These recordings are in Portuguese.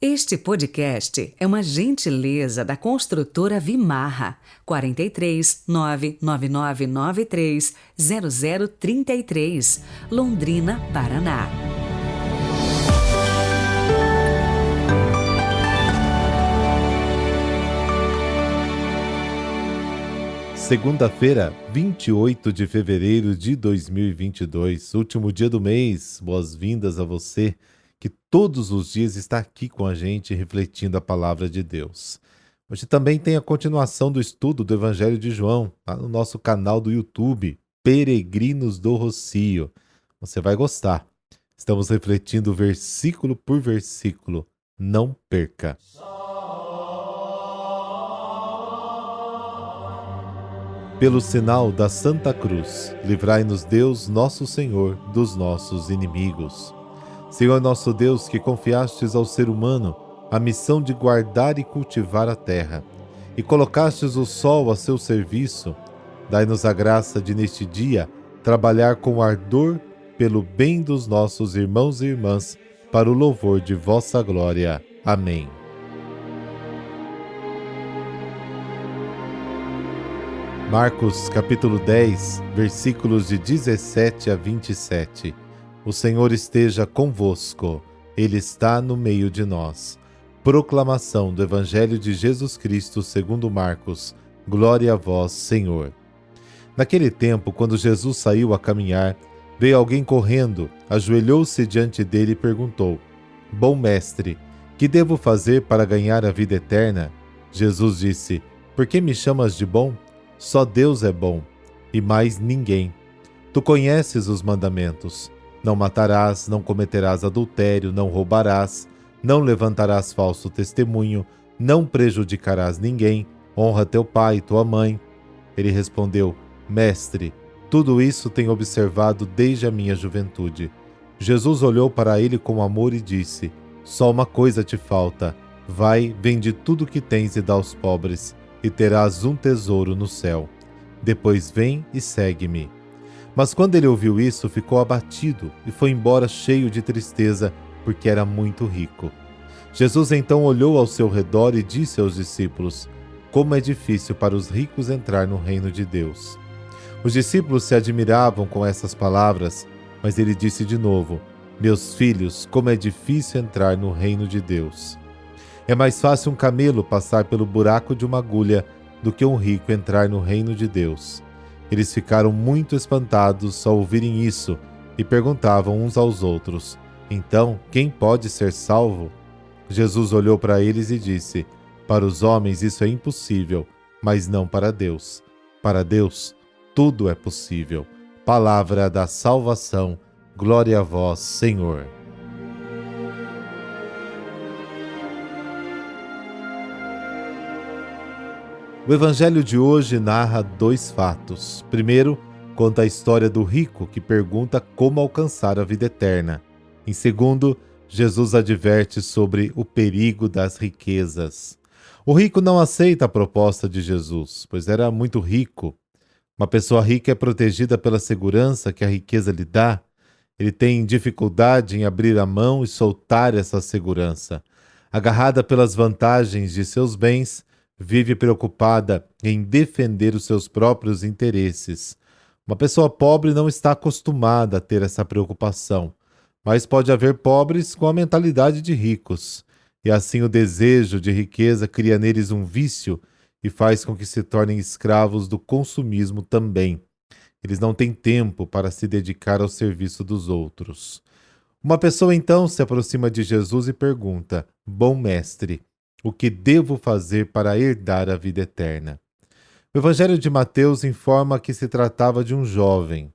Este podcast é uma gentileza da construtora Vimarra, 43 99993 0033, Londrina, Paraná. Segunda-feira, 28 de fevereiro de 2022, último dia do mês. Boas-vindas a você que todos os dias está aqui com a gente refletindo a palavra de Deus. Hoje também tem a continuação do estudo do Evangelho de João, lá no nosso canal do YouTube, Peregrinos do Rocio. Você vai gostar. Estamos refletindo versículo por versículo. Não perca! Pelo sinal da Santa Cruz, livrai-nos Deus, nosso Senhor, dos nossos inimigos. Senhor nosso Deus, que confiastes ao ser humano a missão de guardar e cultivar a terra, e colocastes o sol a seu serviço, dai-nos a graça de, neste dia, trabalhar com ardor pelo bem dos nossos irmãos e irmãs, para o louvor de vossa glória. Amém. Marcos capítulo 10, versículos de 17 a 27. O Senhor esteja convosco, Ele está no meio de nós. Proclamação do Evangelho de Jesus Cristo segundo Marcos. Glória a vós, Senhor. Naquele tempo, quando Jesus saiu a caminhar, veio alguém correndo, ajoelhou-se diante dele e perguntou: Bom mestre, que devo fazer para ganhar a vida eterna? Jesus disse: Por que me chamas de bom? Só Deus é bom, e mais ninguém. Tu conheces os mandamentos: não matarás, não cometerás adultério, não roubarás, não levantarás falso testemunho, não prejudicarás ninguém, honra teu pai e tua mãe. Ele respondeu: Mestre, tudo isso tenho observado desde a minha juventude. Jesus olhou para ele com amor e disse: Só uma coisa te falta. Vai, vende tudo o que tens e dá aos pobres, e terás um tesouro no céu. Depois vem e segue-me. Mas quando ele ouviu isso, ficou abatido e foi embora cheio de tristeza, porque era muito rico. Jesus então olhou ao seu redor e disse aos discípulos: Como é difícil para os ricos entrar no reino de Deus. Os discípulos se admiravam com essas palavras, mas ele disse de novo: Meus filhos, como é difícil entrar no reino de Deus. É mais fácil um camelo passar pelo buraco de uma agulha do que um rico entrar no reino de Deus. Eles ficaram muito espantados ao ouvirem isso e perguntavam uns aos outros: Então, quem pode ser salvo? Jesus olhou para eles e disse: Para os homens isso é impossível, mas não para Deus. Para Deus, tudo é possível. Palavra da salvação. Glória a vós, Senhor. O Evangelho de hoje narra dois fatos. Primeiro, conta a história do rico que pergunta como alcançar a vida eterna. Em segundo, Jesus adverte sobre o perigo das riquezas. O rico não aceita a proposta de Jesus, pois era muito rico. Uma pessoa rica é protegida pela segurança que a riqueza lhe dá. Ele tem dificuldade em abrir a mão e soltar essa segurança. Agarrada pelas vantagens de seus bens, vive preocupada em defender os seus próprios interesses. Uma pessoa pobre não está acostumada a ter essa preocupação, mas pode haver pobres com a mentalidade de ricos, e assim o desejo de riqueza cria neles um vício e faz com que se tornem escravos do consumismo também. Eles não têm tempo para se dedicar ao serviço dos outros. Uma pessoa então se aproxima de Jesus e pergunta: Bom mestre, o que devo fazer para herdar a vida eterna? O Evangelho de Mateus informa que se tratava de um jovem.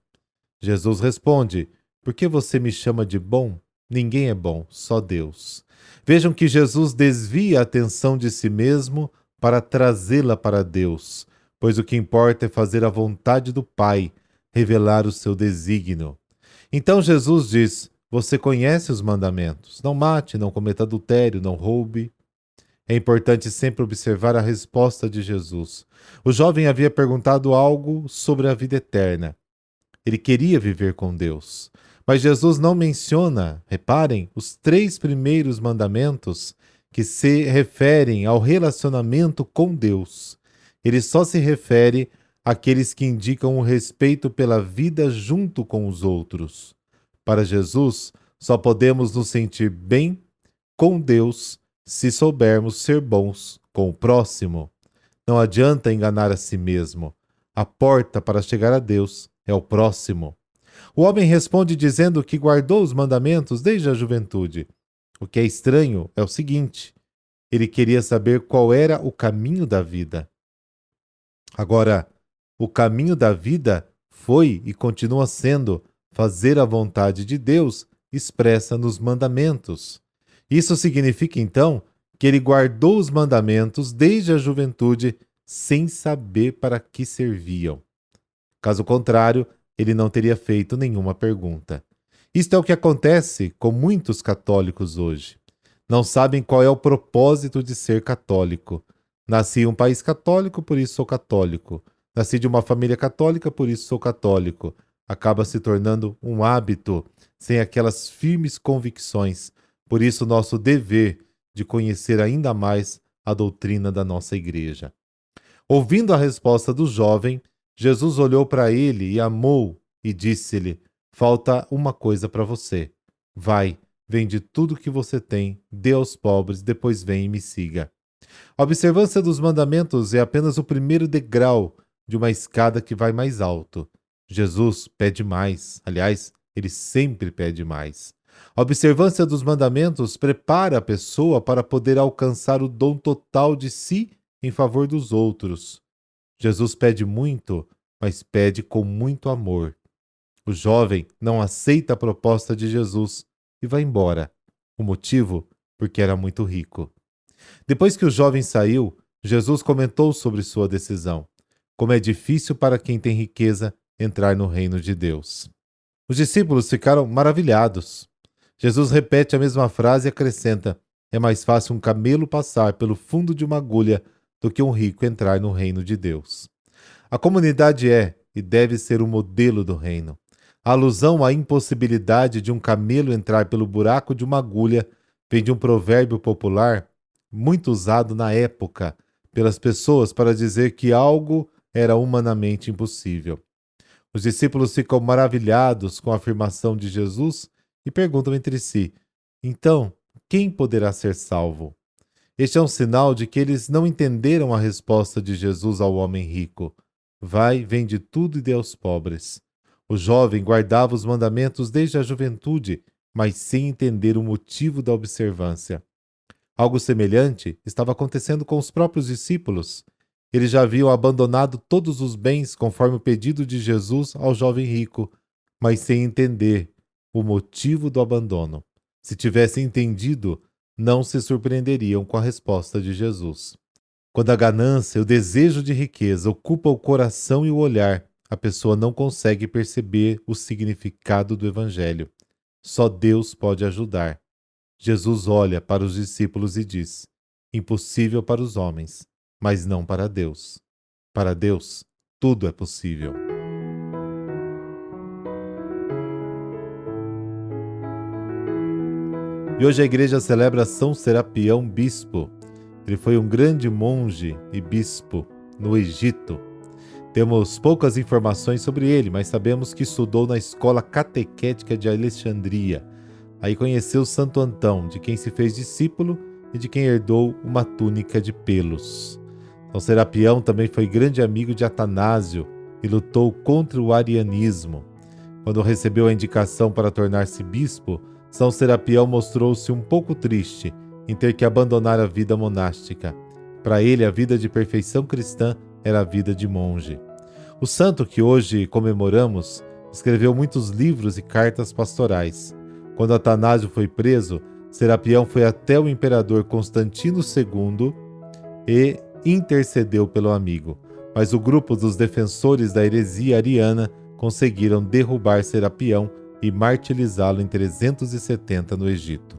Jesus responde: Por que você me chama de bom? Ninguém é bom, só Deus. Vejam que Jesus desvia a atenção de si mesmo para trazê-la para Deus, pois o que importa é fazer a vontade do Pai, revelar o seu desígnio. Então Jesus diz: Você conhece os mandamentos: não mate, não cometa adultério, não roube. É importante sempre observar a resposta de Jesus. O jovem havia perguntado algo sobre a vida eterna. Ele queria viver com Deus. Mas Jesus não menciona, reparem, os 3 primeiros mandamentos que se referem ao relacionamento com Deus. Ele só se refere àqueles que indicam o respeito pela vida junto com os outros. Para Jesus, só podemos nos sentir bem com Deus se soubermos ser bons com o próximo. Não adianta enganar a si mesmo. A porta para chegar a Deus é o próximo. O homem responde dizendo que guardou os mandamentos desde a juventude. O que é estranho é o seguinte: ele queria saber qual era o caminho da vida. Agora, o caminho da vida foi e continua sendo fazer a vontade de Deus expressa nos mandamentos. Isso significa, então, que ele guardou os mandamentos desde a juventude sem saber para que serviam. Caso contrário, ele não teria feito nenhuma pergunta. Isto é o que acontece com muitos católicos hoje. Não sabem qual é o propósito de ser católico. Nasci em um país católico, por isso sou católico. Nasci de uma família católica, por isso sou católico. Acaba se tornando um hábito, sem aquelas firmes convicções. Por isso, nosso dever de conhecer ainda mais a doutrina da nossa igreja. Ouvindo a resposta do jovem, Jesus olhou para ele e amou e disse-lhe: falta uma coisa para você. Vai, vende tudo que você tem, dê aos pobres, depois vem e me siga. A observância dos mandamentos é apenas o primeiro degrau de uma escada que vai mais alto. Jesus pede mais. Aliás, ele sempre pede mais. A observância dos mandamentos prepara a pessoa para poder alcançar o dom total de si em favor dos outros. Jesus pede muito, mas pede com muito amor. O jovem não aceita a proposta de Jesus e vai embora. O motivo? Porque era muito rico. Depois que o jovem saiu, Jesus comentou sobre sua decisão. Como é difícil para quem tem riqueza entrar no reino de Deus. Os discípulos ficaram maravilhados. Jesus repete a mesma frase e acrescenta: é mais fácil um camelo passar pelo fundo de uma agulha do que um rico entrar no reino de Deus. A comunidade é e deve ser o modelo do reino. A alusão à impossibilidade de um camelo entrar pelo buraco de uma agulha vem de um provérbio popular muito usado na época pelas pessoas para dizer que algo era humanamente impossível. Os discípulos ficam maravilhados com a afirmação de Jesus e perguntam entre si: então, quem poderá ser salvo? Este é um sinal de que eles não entenderam a resposta de Jesus ao homem rico. Vai, vende tudo e dê aos pobres. O jovem guardava os mandamentos desde a juventude, mas sem entender o motivo da observância. Algo semelhante estava acontecendo com os próprios discípulos. Eles já haviam abandonado todos os bens conforme o pedido de Jesus ao jovem rico, mas sem entender o motivo do abandono. Se tivessem entendido, não se surpreenderiam com a resposta de Jesus. Quando a ganância e o desejo de riqueza ocupam o coração e o olhar, a pessoa não consegue perceber o significado do Evangelho. Só Deus pode ajudar. Jesus olha para os discípulos e diz: impossível para os homens, mas não para Deus. Para Deus, tudo é possível. E hoje a igreja celebra São Serapião Bispo. Ele foi um grande monge e bispo no Egito. Temos poucas informações sobre ele, mas sabemos que estudou na escola catequética de Alexandria. Aí conheceu Santo Antão, de quem se fez discípulo e de quem herdou uma túnica de pelos. São Serapião também foi grande amigo de Atanásio e lutou contra o arianismo. Quando recebeu a indicação para tornar-se bispo, São Serapião mostrou-se um pouco triste em ter que abandonar a vida monástica. Para ele, a vida de perfeição cristã era a vida de monge. O santo que hoje comemoramos escreveu muitos livros e cartas pastorais. Quando Atanásio foi preso, Serapião foi até o imperador Constantino II e intercedeu pelo amigo. Mas o grupo dos defensores da heresia ariana conseguiram derrubar Serapião e martirizá-lo em 370 no Egito.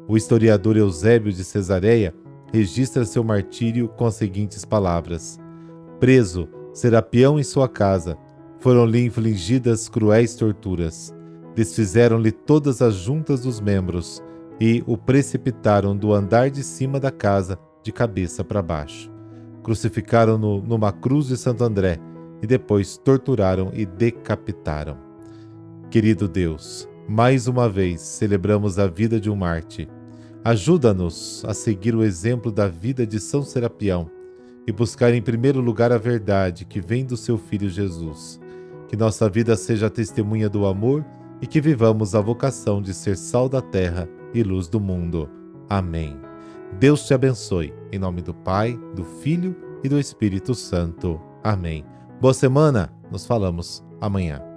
O historiador Eusébio de Cesareia registra seu martírio com as seguintes palavras: preso, Serapião em sua casa, foram-lhe infligidas cruéis torturas. Desfizeram-lhe todas as juntas dos membros e o precipitaram do andar de cima da casa de cabeça para baixo. Crucificaram-no numa cruz de Santo André e depois torturaram e decapitaram. Querido Deus, mais uma vez celebramos a vida de um mártir. Ajuda-nos a seguir o exemplo da vida de São Serapião e buscar em primeiro lugar a verdade que vem do seu Filho Jesus. Que nossa vida seja a testemunha do amor e que vivamos a vocação de ser sal da terra e luz do mundo. Amém. Deus te abençoe. Em nome do Pai, do Filho e do Espírito Santo. Amém. Boa semana. Nos falamos amanhã.